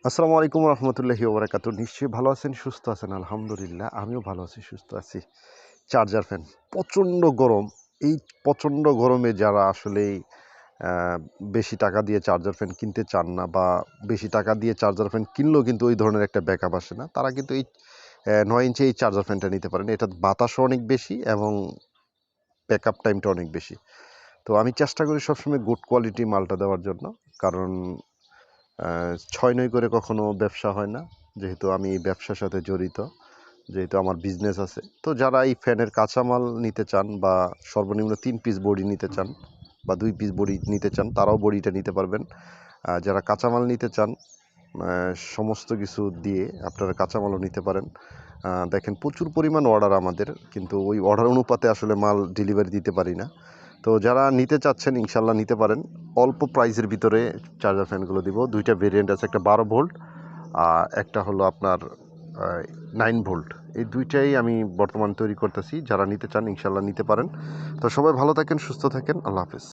আসসালামু আলাইকুম রহমতুল্লাহি ওবরাকাতুহ। নিশ্চয়ই ভালো আছেন, সুস্থ আছেন? আলহামদুলিল্লাহ, আমিও ভালো আছি, সুস্থ আছি। চার্জার ফ্যান প্রচণ্ড গরম। এই প্রচণ্ড গরমে যারা আসলেই বেশি টাকা দিয়ে চার্জার ফ্যান কিনতে চান না, বা বেশি টাকা দিয়ে চার্জার ফ্যান কিনলেও কিন্তু ওই ধরনের একটা ব্যাকআপ আসে না, তারা কিন্তু এই 9 ইঞ্চি এই চার্জার ফ্যানটা নিতে পারেন। এটার বাতাসও অনেক বেশি এবং ব্যাকআপ টাইমটা অনেক বেশি। তো আমি চেষ্টা করি সবসময় গুড কোয়ালিটি মালটা দেওয়ার জন্য, কারণ 6-9 করে কখনো ব্যবসা হয় না। যেহেতু আমি এই ব্যবসার সাথে জড়িত, যেহেতু আমার বিজনেস আছে, তো যারা এই ফ্যানের কাঁচামাল নিতে চান বা সর্বনিম্ন 3 পিস বডি নিতে চান বা 2 পিস বডি নিতে চান, তারাও বডিটা নিতে পারবেন। যারা কাঁচামাল নিতে চান, সমস্ত কিছু দিয়ে আপনারা কাঁচামালও নিতে পারেন। দেখেন, প্রচুর পরিমাণ অর্ডার আমাদের, কিন্তু ওই অর্ডার অনুপাতে আসলে মাল ডেলিভারি দিতে পারি না। তো যারা নিতে চাচ্ছেন ইনশাল্লাহ নিতে পারেন। অল্প প্রাইসের ভিতরে চার্জার ফ্যানগুলো দিব। 2টা ভেরিয়েন্ট আছে, একটা 12 ভোল্ট, একটা হলো আপনার 9 ভোল্ট। এই 2টাই আমি বর্তমান তৈরি করতেছি। যারা নিতে চান ইনশাল্লাহ নিতে পারেন। তো সবাই ভালো থাকেন, সুস্থ থাকেন। আল্লাহ হাফেজ।